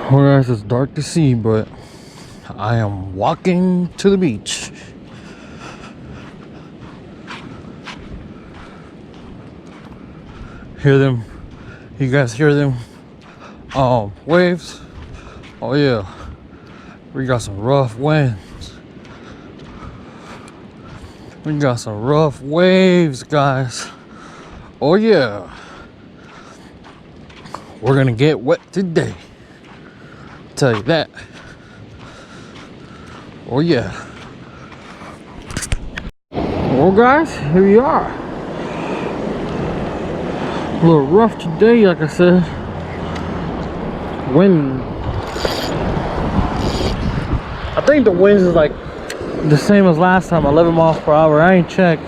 Well, guys, it's dark to see, but I am walking to the beach. Hear them? You guys hear them? Waves. Oh yeah, we got some rough winds. We got some rough waves, guys. Oh yeah, we're gonna get wet today. Tell you that. Oh yeah. Well, guys, here we are. A little rough today, like I said. Wind. I think the winds is like the same as last time, 11 miles per hour. I ain't checked,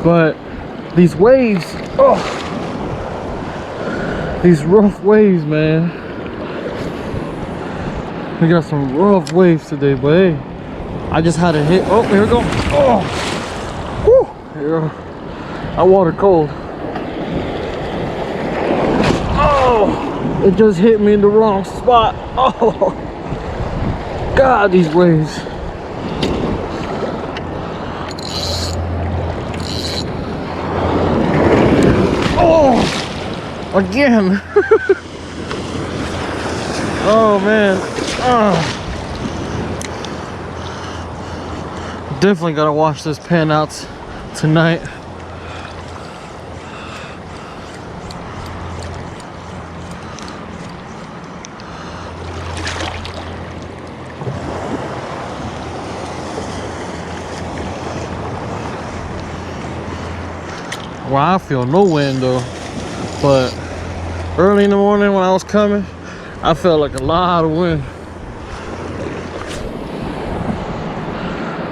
but these waves, oh, these rough waves, man. We got some rough waves today, but hey, I just had to hit. Oh, here we go. Oh, whew, here. That water cold. Oh, it just hit me in the wrong spot. Oh, God, these waves. Oh, again. Oh man. Definitely gotta wash this pen out tonight. Well, I feel no wind though, but early in the morning when I was coming, I felt like a lot of wind.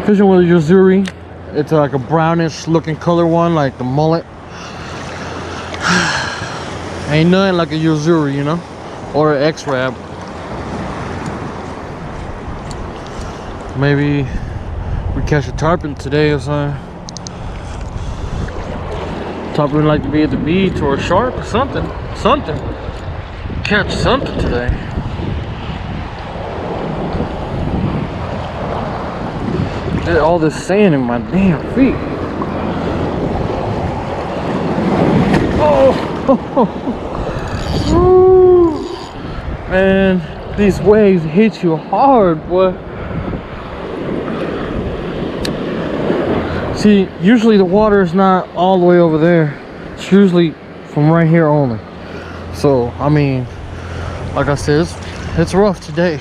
Fishing with a Yo-Zuri. It's like a brownish looking color one, like the mullet. Ain't nothing like a Yo-Zuri, you know, or an X-Rab. Maybe we catch a tarpon today or something. Tarpon like to be at the beach, or a shark or something. Catch something today. Get all this sand in my damn feet. Oh, man, these waves hit you hard, boy. See, usually the water is not all the way over there. It's usually from right here only. So, I mean, like I said, it's rough today.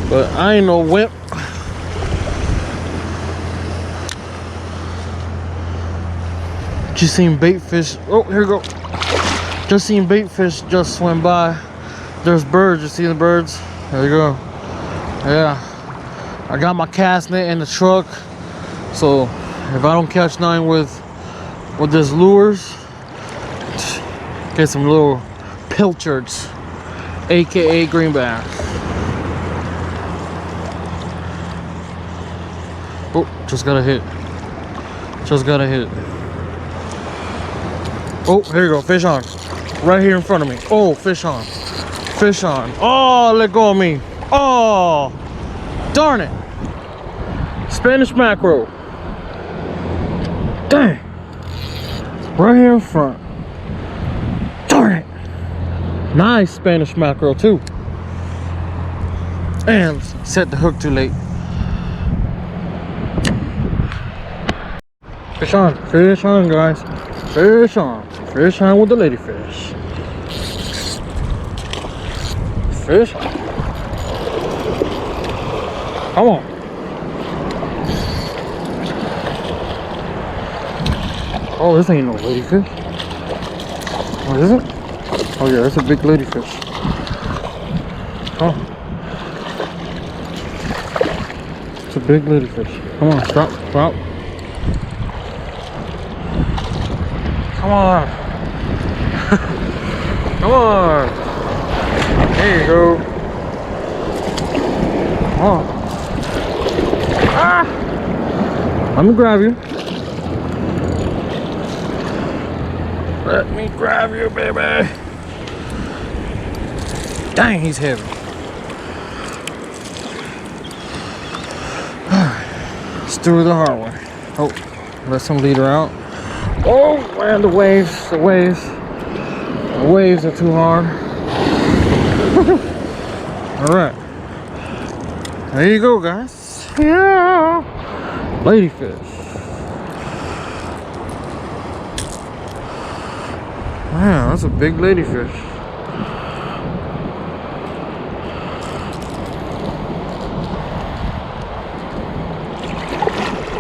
But I ain't no wimp. Just seen bait fish. Oh, here we go. Just seen bait fish just swim by. There's birds. You see the birds? There you go. Yeah. I got my cast net in the truck. So if I don't catch nothing with this lures, get some little pilchards, aka green bass. Oh, just got a hit. Just got a hit. Oh, here you go, fish on. Right here in front of me. Oh, fish on. Fish on. Oh, let go of me. Oh, darn it. Spanish mackerel. Dang. Right here in front. Darn it. Nice Spanish mackerel too. And set the hook too late. Fish on, guys. Fish on with the ladyfish. Fish on. Come on. Oh, this ain't no ladyfish. What is it? Oh yeah, that's a big ladyfish. Oh. It's a big ladyfish. Come on, stop. Come on. Come on. There you go. Come on. Ah! Let me grab you. Let me grab you, baby. Dang, he's heavy. through the hard way. Oh, let some leader out. Oh man, the waves are too hard. All right, there you go, guys. Yeah, ladyfish. Man, that's a big ladyfish.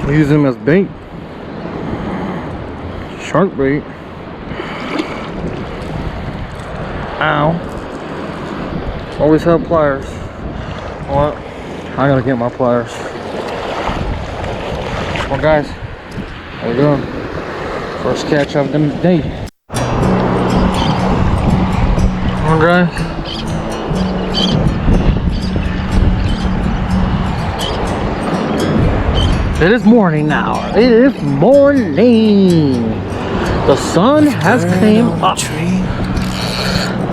Use them as bait. Shark bait. Ow. Always have pliers. Well, I gotta get my pliers. Well, guys, there we go. First catch of the day. Come on, guys. It is morning now. It is morning. The sun has came up.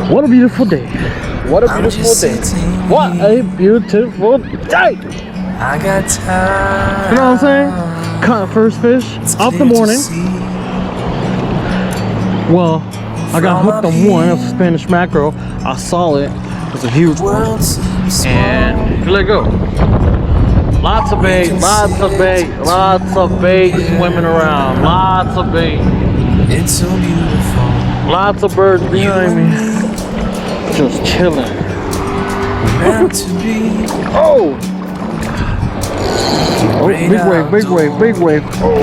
What a beautiful day. What a beautiful day. What a beautiful day. I got time. You know what I'm saying? Caught first fish of the morning. Well, I got hooked on one. It was a Spanish mackerel. I saw it. It was a huge one. And let go. Lots of bait, lots of bait, lots of bait swimming around. Lots of bait. It's so beautiful. Lots of birds behind me. Just chilling. Meant to be. Oh! Oh, big wave, big wave, big wave. Oh!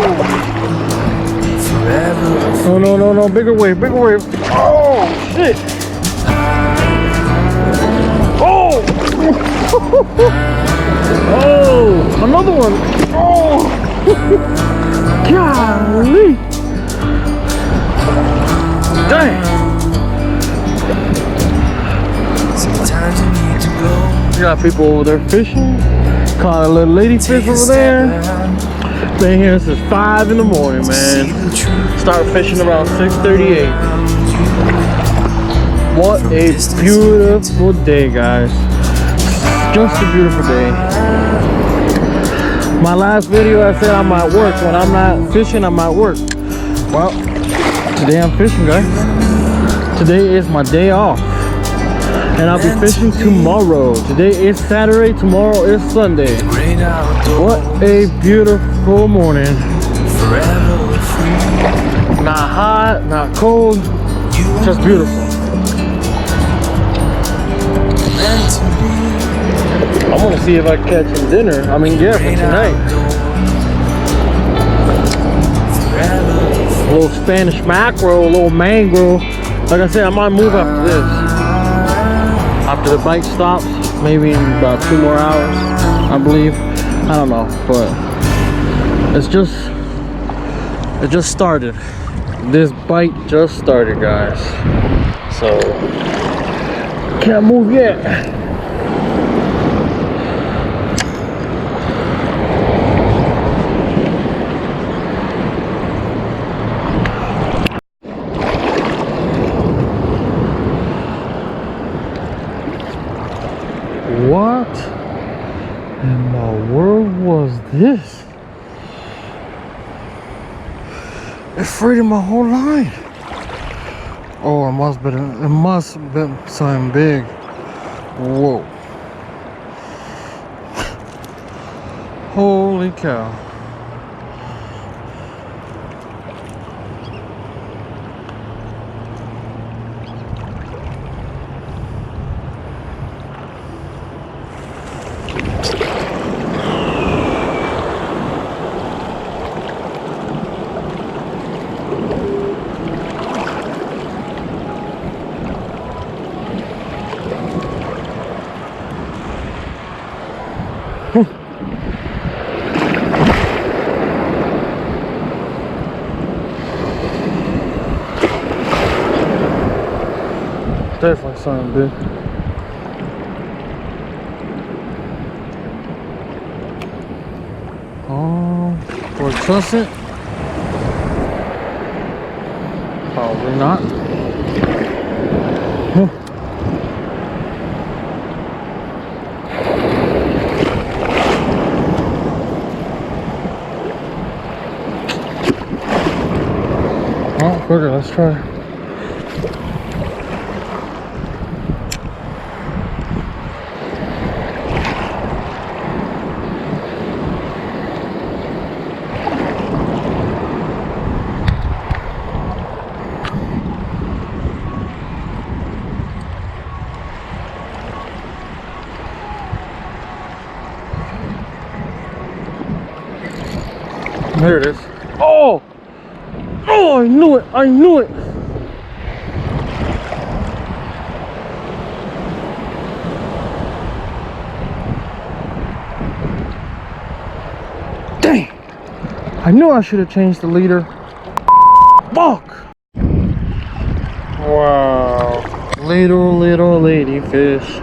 Forever. No, no, no, no, bigger wave, bigger wave. Oh, shit! Oh! Oh, another one. Oh, golly. Dang. Sometimes you need to go. You got people over there fishing. Caught a little ladyfish over there. Been here since 5 in the morning, man. Start fishing around 6:38. What a beautiful day, guys. Just a beautiful day. My last video I said I'm at work. When I'm not fishing, I'm at work. Well, today I'm fishing, guys. Today is my day off. And I'll be fishing tomorrow. Today is Saturday, tomorrow is Sunday. What a beautiful morning. Not hot, not cold, just beautiful. I'm gonna see if I can catch some dinner. I mean, yeah, for tonight. A little Spanish mackerel, a little mangrel. Like I said, I might move after this. After the bike stops, maybe in about 2 more hours, I believe. I don't know, but it just started. This bite just started, guys. So can't move yet. What in the world was this? It freed my whole line. Oh, it must have been something big. Whoa. Holy cow. Definitely something big. Oh, or trust it? Probably not. burger. Let's try. There it is. Oh! Oh, I knew it! I knew it! Dang! I knew I should have changed the leader. Fuck! Wow. Little lady fish.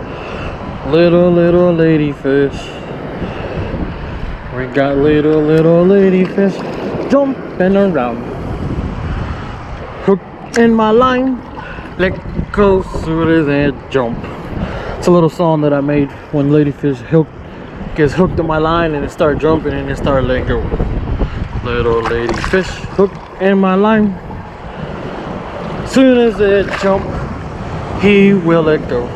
Little lady fish. We got little lady fish jumping around. Hook in my line, let go soon as I jump. It's a little song that I made when ladyfish gets hooked in my line and it start jumping and it start letting go. Little lady fish hooked in my line. Soon as it jump, he will let go.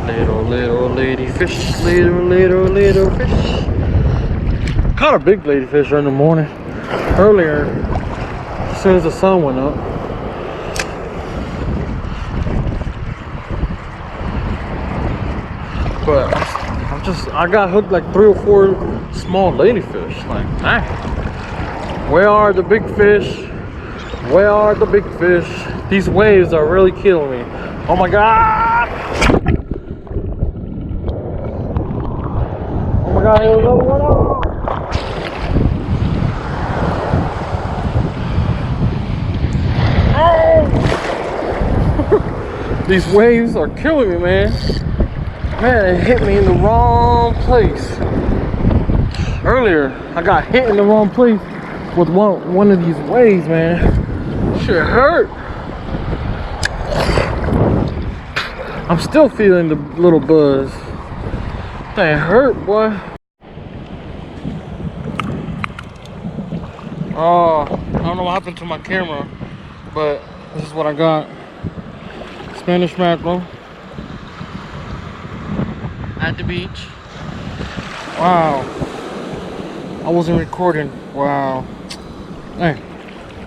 Little lady fish, little fish. Caught a big ladyfish in the morning. Earlier, as soon as the sun went up. But I got hooked like 3 or 4 small ladyfish. Like, dang. Where are the big fish? Where are the big fish? These waves are really killing me. Oh my God! Oh my God, here's another one up. These waves are killing me, man. Man, it hit me in the wrong place. Earlier, I got hit in the wrong place with one of these waves, man. Shit hurt. I'm still feeling the little buzz. That hurt, boy. Oh, I don't know what happened to my camera, but this is what I got. Spanish mackerel at the beach. Wow. I wasn't recording. Wow. Hey.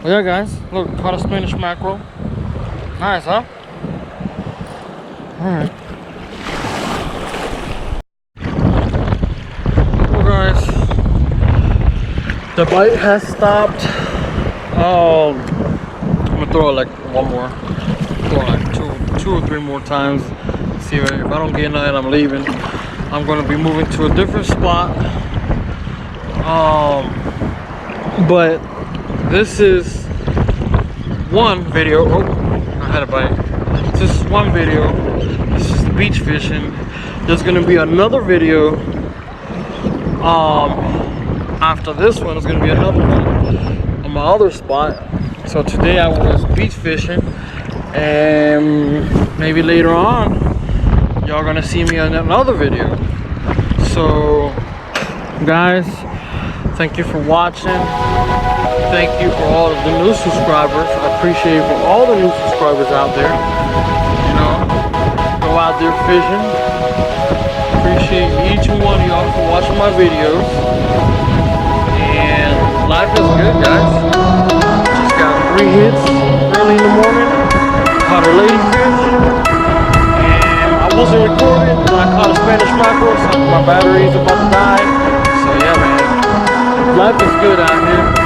Well, yeah, guys. Look, caught a Spanish mackerel. Nice, huh? Alright. Well, guys. The bite has stopped. I'm gonna throw it like one more. Throw it like two or 3 more times. See if I don't get nothing, I'm leaving. I'm gonna be moving to a different spot. But this is one video. Oh, I had a bite. This is one video. This is the beach fishing. There's gonna be another video. After this one, there's gonna be another one on my other spot. So today I was beach fishing, and maybe later on y'all gonna see me on another video. So guys, thank you for watching. Thank you for all of the new subscribers. I appreciate for all the new subscribers out there. You know, go out there fishing. Appreciate each one of y'all for watching my videos. And life is good, guys. Just got 3 hits early in the morning. Caught a ladyfish. And I wasn't recording. I caught a Spanish mackerel, so my battery's about to die. So yeah, man. Life is good out here.